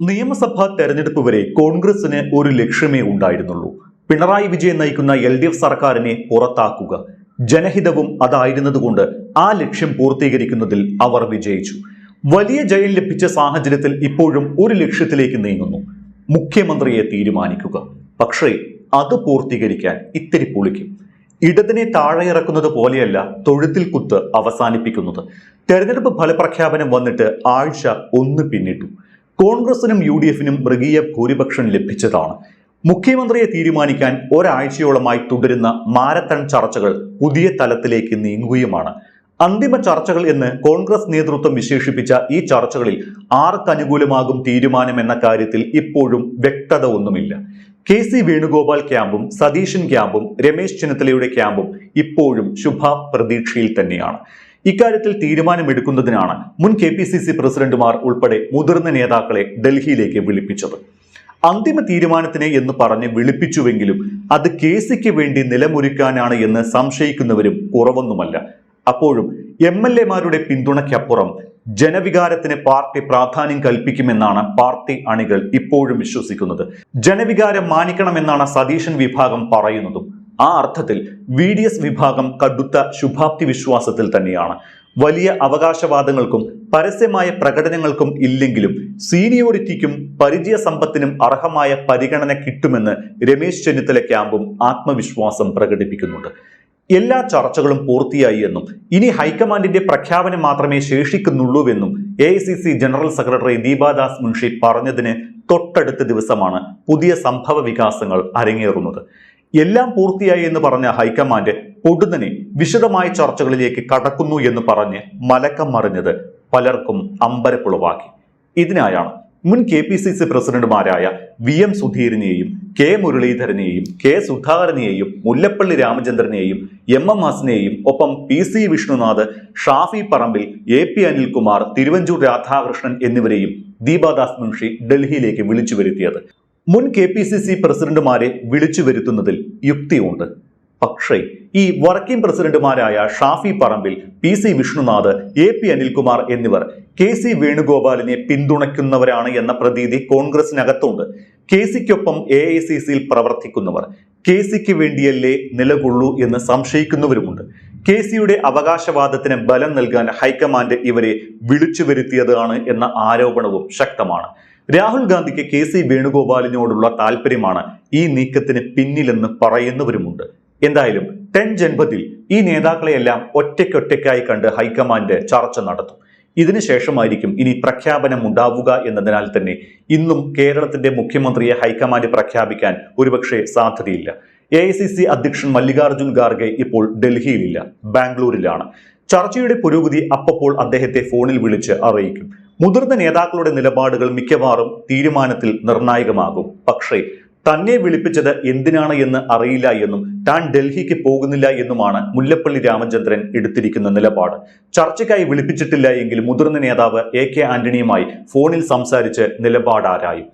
നിയമസഭാ തെരഞ്ഞെടുപ്പ് വരെ കോൺഗ്രസിന് ഒരു ലക്ഷ്യമേ ഉണ്ടായിരുന്നുള്ളൂ. പിണറായി വിജയൻ നയിക്കുന്ന LDF സർക്കാരിനെ പുറത്താക്കുക. ജനഹിതവും അതായിരുന്നതുകൊണ്ട് ആ ലക്ഷ്യം പൂർത്തീകരിക്കുന്നതിൽ അവർ വിജയിച്ചു. വലിയ ജയം ലഭിച്ച സാഹചര്യത്തിൽ ഇപ്പോഴും ഒരു ലക്ഷ്യത്തിലേക്ക് നീങ്ങുന്നു: മുഖ്യമന്ത്രിയെ തീരുമാനിക്കുക. പക്ഷേ അത് പൂർത്തീകരിക്കാൻ ഇത്തിരി പൊളിക്കും. ഇടതിനെ താഴെയിറക്കുന്നത് പോലെയല്ല തൊഴുത്തിൽ കുത്ത് അവസാനിപ്പിക്കുന്നത്. തെരഞ്ഞെടുപ്പ് ഫലപ്രഖ്യാപനം വന്നിട്ട് ആഴ്ച ഒന്ന് പിന്നിട്ടു. കോൺഗ്രസിനും UDFിനും മൃഗീയ ഭൂരിപക്ഷം ലഭിച്ചതാണ്. മുഖ്യമന്ത്രിയെ തീരുമാനിക്കാൻ ഒരാഴ്ചയോളമായി തുടരുന്ന മാരത്തൺ ചർച്ചകൾ പുതിയ തലത്തിലേക്ക് നീങ്ങുകയുമാണ്. അന്തിമ ചർച്ചകൾ എന്ന് കോൺഗ്രസ് നേതൃത്വം വിശേഷിപ്പിച്ച ഈ ചർച്ചകളിൽ ആർക്കനുകൂലമാകും തീരുമാനം എന്ന കാര്യത്തിൽ ഇപ്പോഴും വ്യക്തത ഒന്നുമില്ല. KC വേണുഗോപാൽ ക്യാമ്പും സതീശൻ ക്യാമ്പും രമേശ് ചെന്നിത്തലയുടെ ക്യാമ്പും ഇപ്പോഴും ശുഭപ്രതീക്ഷയിൽ തന്നെയാണ്. ഇക്കാര്യത്തിൽ തീരുമാനമെടുക്കുന്നതിനാണ് മുൻ KPCC പ്രസിഡന്റുമാർ ഉൾപ്പെടെ മുതിർന്ന നേതാക്കളെ ഡൽഹിയിലേക്ക് വിളിപ്പിച്ചത്. അന്തിമ തീരുമാനത്തിന് എന്ന് പറഞ്ഞ് വിളിപ്പിച്ചുവെങ്കിലും അത് KCക്ക് വേണ്ടി നിലമൊരുക്കാനാണ് എന്ന് സംശയിക്കുന്നവരും കുറവൊന്നുമല്ല. അപ്പോഴും MLAമാരുടെ പിന്തുണയ്ക്കപ്പുറം ജനവികാരത്തിന് പാർട്ടി പ്രാധാന്യം കൽപ്പിക്കുമെന്നാണ് പാർട്ടി അണികൾ ഇപ്പോഴും വിശ്വസിക്കുന്നത്. ജനവികാരം മാനിക്കണമെന്നാണ് സതീശൻ വിഭാഗം പറയുന്നതും. ആ അർത്ഥത്തിൽ VDS വിഭാഗം കടുത്ത ശുഭാപ്തി വിശ്വാസത്തിൽ തന്നെയാണ്. വലിയ അവകാശവാദങ്ങൾക്കും പരസ്യമായ പ്രകടനങ്ങൾക്കും ഇല്ലെങ്കിലും സീനിയോറിറ്റിക്കും പരിചയ സമ്പത്തിനും അർഹമായ പരിഗണന കിട്ടുമെന്ന് രമേശ് ചെന്നിത്തല ക്യാമ്പും ആത്മവിശ്വാസം പ്രകടിപ്പിക്കുന്നുണ്ട്. എല്ലാ ചർച്ചകളും പൂർത്തിയായി എന്നും ഇനി ഹൈക്കമാൻഡിന്റെ പ്രഖ്യാപനം മാത്രമേ ശേഷിക്കുന്നുള്ളൂവെന്നും AICC general secretary Deepadas Munshi പറഞ്ഞതിന് തൊട്ടടുത്ത ദിവസമാണ് പുതിയ സംഭവ വികാസങ്ങൾ അരങ്ങേറുന്നത്. എല്ലാം പൂർത്തിയായി എന്ന് പറഞ്ഞ ഹൈക്കമാൻഡ് പൊടുന്നനെ വിശദമായ ചർച്ചകളിലേക്ക് കടക്കുന്നു എന്ന് പറഞ്ഞ് മലക്കം മറിഞ്ഞത് പലർക്കും അമ്പരപ്പുളവാക്കി. ഇതിനായാണ് മുൻ KPCC പ്രസിഡന്റുമാരായ VM സുധീരനെയും K മുരളീധരനെയും K സുധാകരനെയും Mullappally രാമചന്ദ്രനെയും MM ഹാസനെയും ഒപ്പം PC വിഷ്ണുനാഥ്, ഷാഫി പറമ്പിൽ, AP അനിൽകുമാർ, തിരുവഞ്ചൂർ രാധാകൃഷ്ണൻ എന്നിവരെയും ദീപാദാസ് മുൻഷി ഡൽഹിയിലേക്ക് വിളിച്ചു വരുത്തിയത്. മുൻ KPCC പ്രസിഡന്റുമാരെ വിളിച്ചു വരുത്തുന്നതിൽ യുക്തിയുണ്ട്. പക്ഷേ ഈ വർക്കിംഗ് പ്രസിഡന്റുമാരായ ഷാഫി പറമ്പിൽ, PC വിഷ്ണുനാഥ്, AP അനിൽകുമാർ എന്നിവർ KC വേണുഗോപാലിനെ പിന്തുണയ്ക്കുന്നവരാണ് എന്ന പ്രതീതി കോൺഗ്രസിനകത്തുണ്ട്. KCക്കൊപ്പം AICCയിൽ പ്രവർത്തിക്കുന്നവർ KCക്ക് വേണ്ടിയല്ലേ നിലകൊള്ളൂ എന്ന് സംശയിക്കുന്നവരുമുണ്ട്. KCയുടെ അവകാശവാദത്തിന് ബലം നൽകാൻ ഹൈക്കമാൻഡ് ഇവരെ വിളിച്ചു വരുത്തിയതാണ് എന്ന ആരോപണവും ശക്തമാണ്. രാഹുൽ ഗാന്ധിക്ക് KC വേണുഗോപാലിനോടുള്ള താല്പര്യമാണ് ഈ നീക്കത്തിന് പിന്നിലെന്ന് പറയുന്നവരുമുണ്ട്. എന്തായാലും 10 ജൻപതിൽ ഈ നേതാക്കളെയെല്ലാം ഒറ്റയ്ക്കൊറ്റയ്ക്കായി കണ്ട് ഹൈക്കമാൻഡ് ചർച്ച നടത്തും. ഇതിനുശേഷമായിരിക്കും ഇനി പ്രഖ്യാപനം ഉണ്ടാവുക എന്നതിനാൽ തന്നെ ഇന്നും കേരളത്തിന്റെ മുഖ്യമന്ത്രിയെ ഹൈക്കമാൻഡ് പ്രഖ്യാപിക്കാൻ ഒരുപക്ഷെ സാധ്യതയില്ല. AICC അധ്യക്ഷൻ മല്ലികാർജുൻ ഖാർഗെ ഇപ്പോൾ ഡൽഹിയിലില്ല, ബാംഗ്ലൂരിലാണ്. ചർച്ചയുടെ പുരോഗതി അപ്പോൾ അദ്ദേഹത്തെ ഫോണിൽ വിളിച്ച് അറിയിക്കും. മുതിർന്ന നേതാക്കളുടെ നിലപാടുകൾ മിക്കവാറും തീരുമാനത്തിൽ നിർണായകമാകും. പക്ഷേ തന്നെ വിളിപ്പിച്ചത് എന്തിനാണ് എന്ന് അറിയില്ല എന്നും താൻ ഡൽഹിക്ക് പോകുന്നില്ല എന്നുമാണ് മുല്ലപ്പള്ളി രാമചന്ദ്രൻ എടുത്തിരിക്കുന്ന നിലപാട്. ചർച്ചയ്ക്കായി വിളിപ്പിച്ചിട്ടില്ല എങ്കിൽ മുതിർന്ന നേതാവ് AK ആന്റണിയുമായി ഫോണിൽ സംസാരിച്ച് നിലപാടാരായും.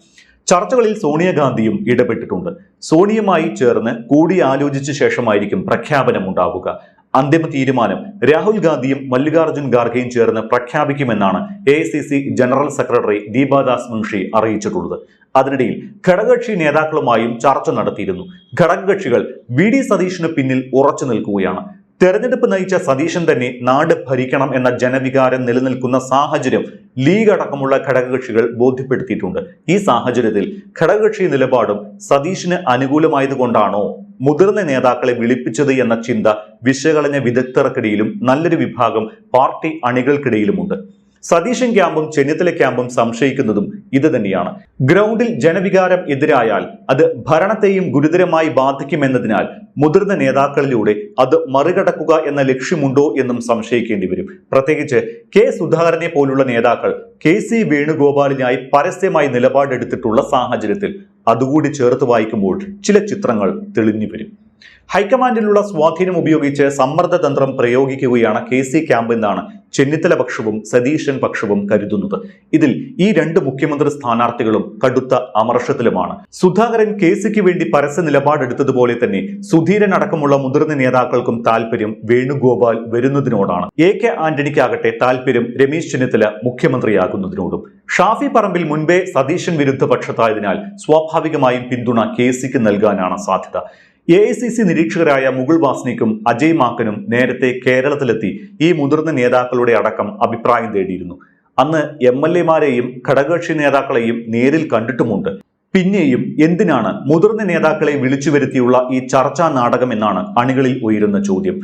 ചർച്ചകളിൽ സോണിയാഗാന്ധിയും ഇടപെട്ടിട്ടുണ്ട്. സോണിയുമായി ചേർന്ന് കൂടിയാലോചിച്ച ശേഷമായിരിക്കും പ്രഖ്യാപനം ഉണ്ടാവുക. അന്തിമ തീരുമാനം രാഹുൽ ഗാന്ധിയും മല്ലികാർജുൻ ഖാർഗെയും ചേർന്ന് പ്രഖ്യാപിക്കുമെന്നാണ് AICC general secretary Deepadas Munshi അറിയിച്ചിട്ടുള്ളത്. അതിനിടയിൽ ഘടകകക്ഷി നേതാക്കളുമായും ചർച്ച നടത്തിയിരുന്നു. ഘടകകക്ഷികൾ VD സതീശന് പിന്നിൽ ഉറച്ചു നിൽക്കുകയാണ്. തെരഞ്ഞെടുപ്പ് നയിച്ച സതീശൻ തന്നെ നാട് ഭരിക്കണം എന്ന ജനവികാരം നിലനിൽക്കുന്ന സാഹചര്യം ലീഗ് അടക്കമുള്ള ഘടകകക്ഷികൾ ബോധ്യപ്പെടുത്തിയിട്ടുണ്ട്. ഈ സാഹചര്യത്തിൽ ഘടകകക്ഷി നിലപാടും സതീശന് അനുകൂലമായതുകൊണ്ടാണോ മുതിർന്ന നേതാക്കളെ വിളിപ്പിച്ചത് എന്ന ചിന്ത വിശകലന വിദഗ്ധർക്കിടയിലും നല്ലൊരു വിഭാഗം പാർട്ടി അണികൾക്കിടയിലുമുണ്ട്. സതീശൻ ക്യാമ്പും ചെന്നിത്തല ക്യാമ്പും സംശയിക്കുന്നതും ഇത് തന്നെയാണ്. ഗ്രൗണ്ടിൽ ജനവികാരം എതിരായാൽ അത് ഭരണത്തെയും ഗുരുതരമായി ബാധിക്കുമെന്നതിനാൽ മുതിർന്ന നേതാക്കളിലൂടെ അത് മറികടക്കുക എന്ന ലക്ഷ്യമുണ്ടോ എന്നും സംശയിക്കേണ്ടി വരും. പ്രത്യേകിച്ച് K സുധാകരനെ പോലുള്ള നേതാക്കൾ KC വേണുഗോപാലിനായി പരസ്യമായി നിലപാടെടുത്തിട്ടുള്ള സാഹചര്യത്തിൽ അതുകൂടി ചേർത്ത് വായിക്കുമ്പോൾ ചില ചിത്രങ്ങൾ തെളിഞ്ഞു വരും. ഹൈക്കമാൻഡിലുള്ള സ്വാധീനം ഉപയോഗിച്ച് സമ്മർദ്ദതന്ത്രം പ്രയോഗിക്കുകയാണ് KC ക്യാമ്പ് എന്നാണ് ചെന്നിത്തല പക്ഷവും സതീശൻ പക്ഷവും കരുതുന്നത്. ഇതിൽ ഈ രണ്ട് മുഖ്യമന്ത്രി സ്ഥാനാർത്ഥികളും കടുത്ത അമർഷത്തിലുമാണ്. സുധാകരൻ KCക്ക് വേണ്ടി പരസ്യ നിലപാടെടുത്തതുപോലെ തന്നെ സുധീരൻ അടക്കമുള്ള മുതിർന്ന നേതാക്കൾക്കും താല്പര്യം വേണുഗോപാൽ വരുന്നതിനോടാണ്. AK ആന്റണിക്കാകട്ടെ താല്പര്യം രമേശ് ചെന്നിത്തല മുഖ്യമന്ത്രിയാകുന്നതിനോടും. ഷാഫി പറമ്പിൽ മുൻപേ സതീശൻ വിരുദ്ധ പക്ഷത്തായതിനാൽ സ്വാഭാവികമായും പിന്തുണ KCക്ക് നൽകാനാണ് സാധ്യത. AICC നിരീക്ഷകരായ മുകുൾ വാസ്നിക്കും അജയ് മാക്കനും നേരത്തെ കേരളത്തിലെത്തി ഈ മുതിർന്ന നേതാക്കളുടെ അടക്കം അഭിപ്രായം തേടിയിരുന്നു. അന്ന് MLA-മാരെയും ഘടകകക്ഷി നേതാക്കളെയും നേരിൽ കണ്ടിട്ടുമുണ്ട്. പിന്നെയും എന്തിനാണ് മുതിർന്ന നേതാക്കളെ വിളിച്ചു വരുത്തിയുള്ള ഈ ചർച്ചാ നാടകം എന്നാണ് അണികളിൽ ഉയരുന്ന ചോദ്യം.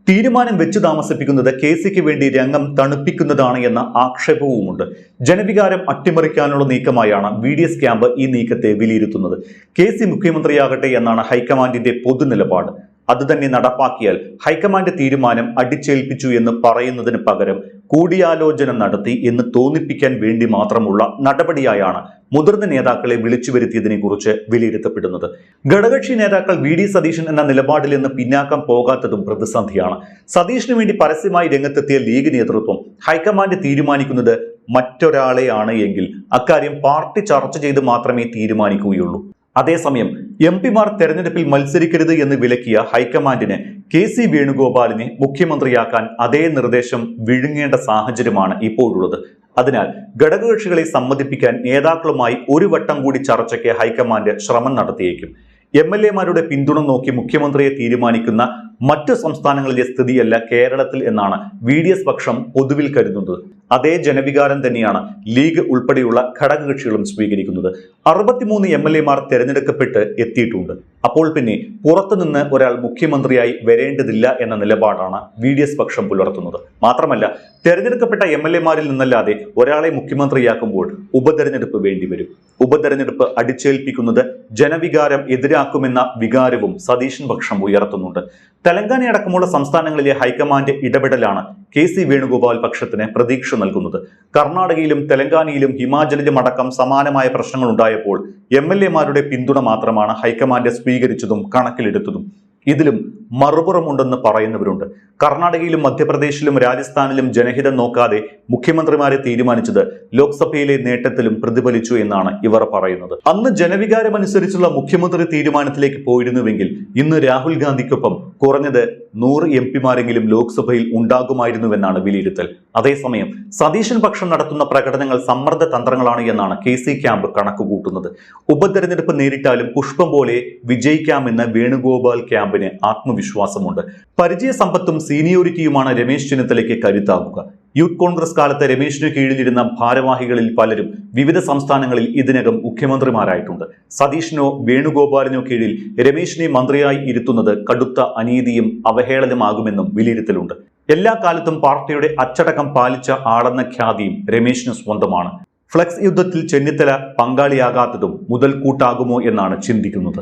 തീരുമാനം വെച്ച് താമസിപ്പിക്കുന്നത് KCക്ക് വേണ്ടി രംഗം തണുപ്പിക്കുന്നതാണ് എന്ന ആക്ഷേപവുമുണ്ട്. ജനവികാരം അട്ടിമറിക്കാനുള്ള നീക്കമായാണ് VDS ക്യാമ്പ് ഈ നീക്കത്തെ വിലയിരുത്തുന്നത്. KC മുഖ്യമന്ത്രിയാകട്ടെ എന്നാണ് ഹൈക്കമാൻഡിന്റെ പൊതുനിലപാട്. അതുതന്നെ നടപ്പാക്കിയാൽ ഹൈക്കമാൻഡ് തീരുമാനം അടിച്ചേൽപ്പിച്ചു എന്ന് പറയുന്നതിന് പകരം കൂടിയാലോചന നടത്തി എന്ന് തോന്നിപ്പിക്കാൻ വേണ്ടി മാത്രമുള്ള നടപടിയായാണ് മുതിർന്ന നേതാക്കളെ വിളിച്ചു വരുത്തിയതിനെ കുറിച്ച് വിലയിരുത്തപ്പെടുന്നത്. ഘടകകക്ഷി നേതാക്കൾ VD സതീശൻ എന്ന നിലപാടിൽ നിന്ന് പിന്നാക്കം പോകാത്തതും പ്രതിസന്ധിയാണ്. സതീഷിനു വേണ്ടി പരസ്യമായി രംഗത്തെത്തിയ ലീഗ് നേതൃത്വം ഹൈക്കമാൻഡ് തീരുമാനിക്കുന്നത് മറ്റൊരാളെയാണ് എങ്കിൽ അക്കാര്യം പാർട്ടി ചർച്ച ചെയ്ത് മാത്രമേ തീരുമാനിക്കുകയുള്ളൂ. അതേസമയം MP-മാർ തെരഞ്ഞെടുപ്പിൽ മത്സരിക്കരുത് എന്ന് വിലക്കിയ ഹൈക്കമാൻഡിന് KC വേണുഗോപാലിനെ മുഖ്യമന്ത്രിയാക്കാൻ അതേ നിർദ്ദേശം വിഴുങ്ങേണ്ട സാഹചര്യമാണ് ഇപ്പോഴുള്ളത്. അതിനാൽ ഘടകകക്ഷികളെ സമ്മതിപ്പിക്കാൻ നേതാക്കളുമായി ഒരു വട്ടം കൂടി ചർച്ചയ്ക്ക് ഹൈക്കമാൻഡ് ശ്രമം നടത്തിയേക്കും. MLA-മാരുടെ പിന്തുണ നോക്കി മുഖ്യമന്ത്രിയെ തീരുമാനിക്കുന്ന മറ്റു സംസ്ഥാനങ്ങളിലെ സ്ഥിതിയല്ല കേരളത്തിൽ എന്നാണ് VDS പക്ഷം പൊതുവിൽ കരുതുന്നത്. അതേ ജനവികാരം തന്നെയാണ് ലീഗ് ഉൾപ്പെടെയുള്ള ഘടകകക്ഷികളും സ്വീകരിക്കുന്നത്. 63 MLA-മാർ തെരഞ്ഞെടുക്കപ്പെട്ട് എത്തിയിട്ടുണ്ട്. അപ്പോൾ പിന്നെ പുറത്തുനിന്ന് ഒരാൾ മുഖ്യമന്ത്രിയായി വരേണ്ടതില്ല എന്ന നിലപാടാണ് VDS പക്ഷം പുലർത്തുന്നത്. മാത്രമല്ല തെരഞ്ഞെടുക്കപ്പെട്ട MLA-മാരിൽ നിന്നല്ലാതെ ഒരാളെ മുഖ്യമന്ത്രിയാക്കുമ്പോൾ ഉപതെരഞ്ഞെടുപ്പ് വേണ്ടിവരും. ഉപതെരഞ്ഞെടുപ്പ് അടിച്ചേൽപ്പിക്കുന്നത് ജനവികാരം എതിരാക്കുമെന്ന വികാരവും സതീശൻ പക്ഷം ഉയർത്തുന്നുണ്ട്. തെലങ്കാന അടക്കമുള്ള സംസ്ഥാനങ്ങളിലെ ഹൈക്കമാൻഡ് ഇടപെടലാണ് KC വേണുഗോപാൽ പക്ഷത്തിന് പ്രതീക്ഷ നൽകുന്നത്. കർണാടകയിലും തെലങ്കാനയിലും ഹിമാചലിലും അടക്കം സമാനമായ പ്രശ്നങ്ങൾ ഉണ്ടായപ്പോൾ MLA-മാരുടെ പിന്തുണ മാത്രമാണ് ഹൈക്കമാൻഡ് സ്വീകരിച്ചതും കണക്കിലെടുത്തതും. ഇതിലും മറുപുറമുണ്ടെന്ന് പറയുന്നവരുണ്ട്. കർണാടകയിലും മധ്യപ്രദേശിലും രാജസ്ഥാനിലും ജനഹിതം നോക്കാതെ മുഖ്യമന്ത്രിമാരെ തീരുമാനിച്ചത് ലോക്സഭയിലെ നേട്ടത്തിലും പ്രതിഫലിച്ചു എന്നാണ് ഇവർ പറയുന്നത്. അന്ന് ജനവികാരമനുസരിച്ചുള്ള മുഖ്യമന്ത്രി തീരുമാനത്തിലേക്ക് പോയിരുന്നുവെങ്കിൽ ഇന്ന് രാഹുൽ ഗാന്ധിക്കൊപ്പം കുറഞ്ഞത് 100 MP-മാരെങ്കിലും ലോക്സഭയിൽ ഉണ്ടാകുമായിരുന്നുവെന്നാണ് വിലയിരുത്തൽ. അതേസമയം സതീശൻ പക്ഷം നടത്തുന്ന പ്രകടനങ്ങൾ സമ്മർദ്ദ തന്ത്രങ്ങളാണ് എന്നാണ് KC ക്യാമ്പ് കണക്കുകൂട്ടുന്നത്. ഉപതെരഞ്ഞെടുപ്പ് നേരിട്ടാലും പുഷ്പം പോലെ വിജയിക്കാമെന്ന് വേണുഗോപാൽ ക്യാമ്പിന് ആത്മവിശ്വാസമുണ്ട്. പരിചയസമ്പത്തും സീനിയോറിറ്റിയുമാണ് രമേശ് ചെന്നിത്തലയ്ക്ക് കരുത്താകുക. യൂത്ത് കോൺഗ്രസ് കാലത്ത് രമേശിന് കീഴിലിരുന്ന ഭാരവാഹികളിൽ പലരും വിവിധ സംസ്ഥാനങ്ങളിൽ ഇതിനകം മുഖ്യമന്ത്രിമാരായിട്ടുണ്ട്. സതീഷിനോ വേണുഗോപാലിനോ കീഴിൽ രമേശിനെ മന്ത്രിയായി ഇരുത്തുന്നത് കടുത്ത അനീതിയും അവഹേളനമാകുമെന്നും വിലയിരുത്തലുണ്ട്. എല്ലാ കാലത്തും പാർട്ടിയുടെ അച്ചടക്കം പാലിച്ച ആളെന്ന ഖ്യാതിയും രമേശിന് സ്വന്തമാണ്. ഫ്ലക്സ് യുദ്ധത്തിൽ ചെന്നിത്തല പങ്കാളിയാകാത്തതും മുതൽക്കൂട്ടാകുമോ എന്നാണ് ചിന്തിക്കുന്നത്.